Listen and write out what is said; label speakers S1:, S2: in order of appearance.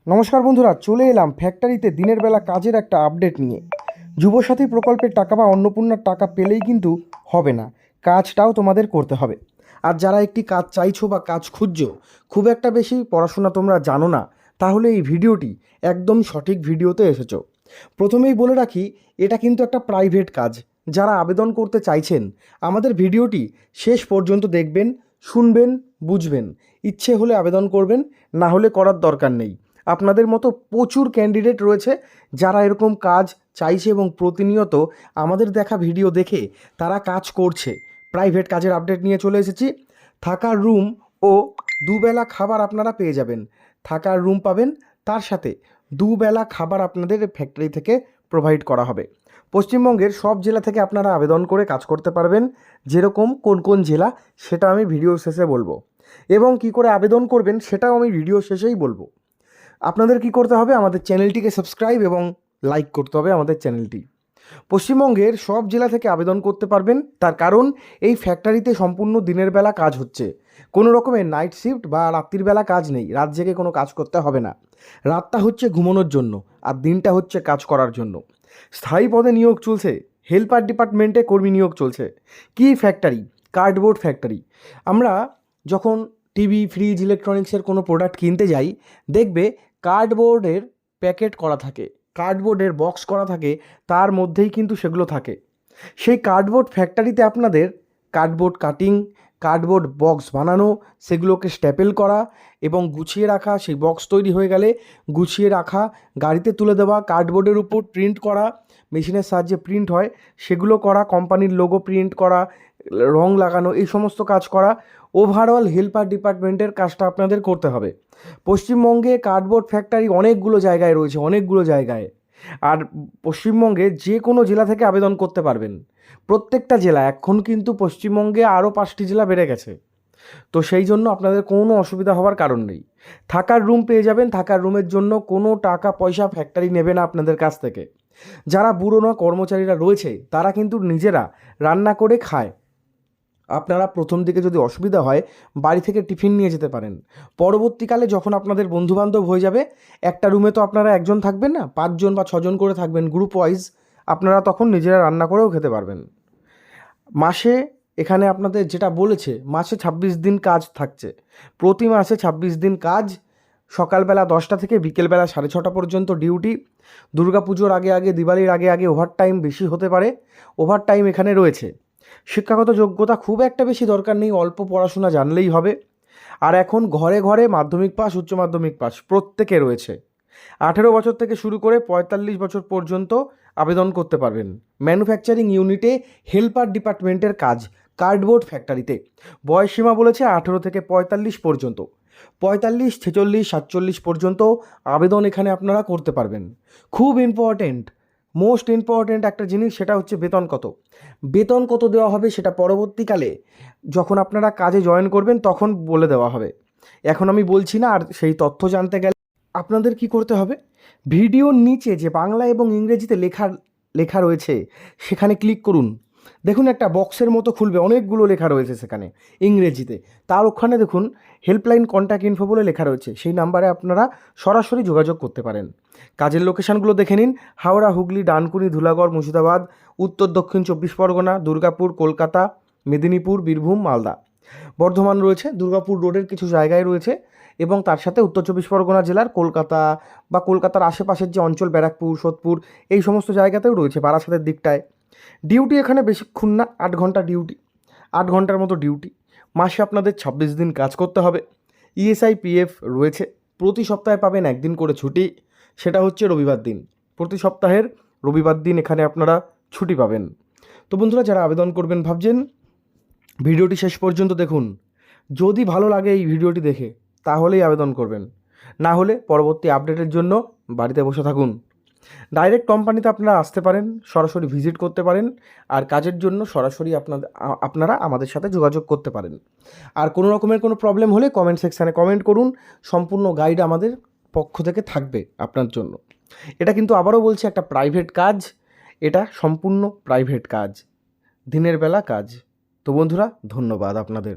S1: নমস্কার বন্ধুরা, চলে এলাম ফ্যাক্টরিতে দিনের বেলা কাজের একটা আপডেট নিয়ে। যুবসাথী প্রকল্পের টাকা বা অন্নপূর্ণার টাকা পেলেই কিন্তু হবে না, কাজটাও তোমাদের করতে হবে। আর যারা একটি কাজ চাইছো বা কাজ খুঁজছো, খুব একটা বেশি পড়াশোনা তোমরা জানো না, তাহলে এই ভিডিওটি একদম সঠিক ভিডিওতে এসেছো। প্রথমেই বলে রাখি, এটা কিন্তু একটা প্রাইভেট কাজ। যারা আবেদন করতে চাইছেন, আমাদের ভিডিওটি শেষ পর্যন্ত দেখবেন, শুনবেন, বুঝবেন। ইচ্ছে হলে আবেদন করবেন, না হলে করার দরকার নেই। আপনাদের মতো প্রচুর ক্যান্ডিডেট রয়েছে যারা এরকম কাজ চাইছে এবং প্রতিনিয়ত আমাদের দেখা ভিডিও দেখে তারা কাজ করছে। প্রাইভেট কাজের আপডেট নিয়ে চলে এসেছি। থাকার রুম ও দুবেলা খাবার আপনারা পেয়ে যাবেন। থাকার রুম পাবেন, তার সাথে দুবেলা খাবার আপনাদের ফ্যাক্টরি থেকে প্রোভাইড করা হবে। পশ্চিমবঙ্গের সব জেলা থেকে আপনারা আবেদন করে কাজ করতে পারবেন। যেরকম কোন কোন জেলা সেটা আমি ভিডিও শেষে বলবো, এবং কি করে আবেদন করবেন সেটাও আমি ভিডিও শেষেই বলবো। আপনাদের কি করতে হবে, আমাদের চ্যানেলটিকে সাবস্ক্রাইব এবং লাইক করতে হবে আমাদের চ্যানেলটি। পশ্চিমবঙ্গের সব জেলা থেকে আবেদন করতে পারবেন, তার কারণ এই ফ্যাক্টরিতে সম্পূর্ণ দিনের বেলা কাজ হচ্ছে। কোনো রকমের নাইট শিফট বা রাত্রির বেলা কাজ নেই, রাত জেগে কোনো কাজ করতে হবে না। রাতটা হচ্ছে ঘুমানোর জন্য, আর দিনটা হচ্ছে কাজ করার জন্য। স্থায়ী পদে নিয়োগ চলছে, হেল্পার ডিপার্টমেন্টে কর্মী নিয়োগ চলছে। কি ফ্যাক্টরি? Cardboard factory. আমরা যখন টিভি, ফ্রিজ, ইলেকট্রনিক্সের কোনো প্রোডাক্ট কিনতে যাই, দেখবে কার্ডবোর্ডের প্যাকেট করা থাকে, কার্ডবোর্ডের বক্স করা থাকে, তার মধ্যেই কিন্তু সেগুলো থাকে। সেই কার্ডবোর্ড ফ্যাক্টরিতে আপনাদের কার্ডবোর্ড কাটিং, কার্ডবোর্ড বক্স বানানো, সেগুলোকে স্ট্যাপেল করা এবং গুছিয়ে রাখা, সেই বক্স তৈরি হয়ে গেলে গুছিয়ে রাখা, গাড়িতে তুলে দেওয়া, কার্ডবোর্ডের উপর প্রিন্ট করা, মেশিনের সাহায্যে প্রিন্ট হয় সেগুলো করা, কোম্পানির লোগো প্রিন্ট করা, রং লাগানো, এই সমস্ত কাজ করা। ওভারঅল হেল্পার ডিপার্টমেন্টের কাজটা আপনাদের করতে হবে। পশ্চিমবঙ্গে কার্ডবোর্ড ফ্যাক্টরি অনেকগুলো জায়গায় রয়েছে, অনেকগুলো জায়গায়। আর পশ্চিমবঙ্গে যে কোনো জেলা থেকে আবেদন করতে পারবেন। প্রত্যেকটা জেলা, এখন কিন্তু পশ্চিমবঙ্গে আরও 5টি জেলা বেড়ে গেছে। তো সেই জন্য আপনাদের কোনো অসুবিধা হওয়ার কারণ নেই। থাকার রুম পেয়ে যাবেন, থাকার রুমের জন্য কোনো টাকা পয়সা ফ্যাক্টরি নেবে না আপনাদের কাছ থেকে। যারা বুড়ো কর্মচারীরা রয়েছে তারা কিন্তু নিজেরা রান্না করে খায়। আপনারা প্রথম দিকে যদি অসুবিধা হয়, বাড়ি থেকে টিফিন নিয়ে যেতে পারেন। পরবর্তীকালে যখন আপনাদের বন্ধুবান্ধব হয়ে যাবে, একটা রুমে তো আপনারা একজন থাকবেন না, 5জন বা 6জন করে থাকবেন গ্রুপ ওয়াইজ, আপনারা তখন নিজেরা রান্না করেও খেতে পারবেন। মাসে এখানে আপনাদের যেটা বলেছে, মাসে 26 দিন কাজ থাকছে। প্রতি মাসে 26 দিন কাজ। সকালবেলা 10টা থেকে বিকেলবেলা 6:30 পর্যন্ত ডিউটি। দুর্গাপুজোর আগে আগে, দিওয়ালির আগে আগে ওভারটাইম বেশি হতে পারে, ওভারটাইম এখানে রয়েছে। শিক্ষাগত যোগ্যতা খুব একটা বেশি দরকার নেই, অল্প পড়াশোনা জানলেই হবে। আর এখন ঘরে ঘরে মাধ্যমিক পাস, উচ্চ মাধ্যমিক পাস প্রত্যেকে রয়েছে। 18 বছর থেকে শুরু করে 45 বছর পর্যন্ত আবেদন করতে পারবেন। ম্যানুফ্যাকচারিং ইউনিটে হেল্পার ডিপার্টমেন্টের কাজ, কার্ডবোর্ড ফ্যাক্টরিতে। বয়সসীমা বলেছে 18 থেকে 45 পর্যন্ত। 45, 46, 47 পর্যন্ত আবেদন এখানে আপনারা করতে পারবেন। খুব ইম্পর্টেন্ট, মোস্ট ইম্পর্টেন্ট একটা জিনিস, সেটা হচ্ছে বেতন কত। বেতন কত দেওয়া হবে সেটা পরবর্তীকালে যখন আপনারা কাজে জয়েন করবেন তখন বলে দেওয়া হবে, এখন আমি বলছি না। আর সেই তথ্য জানতে গেলে আপনাদের কি করতে হবে, ভিডিওর নিচে যে বাংলা এবং ইংরেজিতে লেখা লেখা রয়েছে সেখানে ক্লিক করুন। দেখুন একটা বক্সের মতো খুলবে, অনেকগুলো লেখা রয়েছে সেখানে ইংরেজিতে। তার ওখানে দেখুন হেল্পলাইন কন্ট্যাক্ট ইনফো বলে লেখা রয়েছে, সেই নাম্বারে আপনারা সরাসরি যোগাযোগ করতে পারেন। কাজের লোকেশানগুলো দেখে নিন: হাওড়া, হুগলি, ডানকুনি, ধুলাগড়, মুর্শিদাবাদ, উত্তর দক্ষিণ 24 পরগনা, দুর্গাপুর, কলকাতা, মেদিনীপুর, বীরভূম, মালদা। বর্ধমান রয়েছে, দুর্গাপুর রোডের কিছু জায়গায় রয়েছে, এবং তার সাথে উত্তর 24 পরগনা জেলার কলকাতা বা কলকাতার আশেপাশের যে অঞ্চল, ব্যারাকপুর, সোদপুর, এই সমস্ত জায়গাতেও রয়েছে, বারাসাতের দিকটায়। ডিউটি এখানে বেশিক্ষণ না, 8 ঘন্টা ডিউটি, 8 ঘন্টার মতো ডিউটি। মাসে আপনাদের 26 দিন কাজ করতে হবে। ইএসআই, পিএফ রয়েছে। প্রতি সপ্তাহে পাবেন একদিন করে ছুটি, সেটা হচ্ছে রবিবার দিন। প্রতি সপ্তাহের রবিবার দিন এখানে আপনারা ছুটি পাবেন। তো বন্ধুরা, যারা আবেদন করবেন ভাবছেন, ভিডিওটি শেষ পর্যন্ত দেখুন। যদি ভালো লাগে এই ভিডিওটি দেখে, তাহলেই আবেদন করবেন, না হলে পরবর্তী আপডেটের জন্য বাড়িতে বসে থাকুন। ডাইরেক্ট কোম্পানিতে আপনারা আসতে পারেন, সরাসরি ভিজিট করতে পারেন, আর কাজের জন্য সরাসরি আপনারা আমাদের সাথে যোগাযোগ করতে পারেন। আর কোনো রকমের কোনো প্রবলেম হলে কমেন্ট সেকশানে কমেন্ট করুন, সম্পূর্ণ গাইড আমাদের পক্ষ থেকে থাকবে আপনার জন্য। এটা কিন্তু আবারও বলছি, একটা প্রাইভেট কাজ, এটা সম্পূর্ণ প্রাইভেট কাজ, দিনের বেলা কাজ। তো বন্ধুরা, ধন্যবাদ আপনাদের।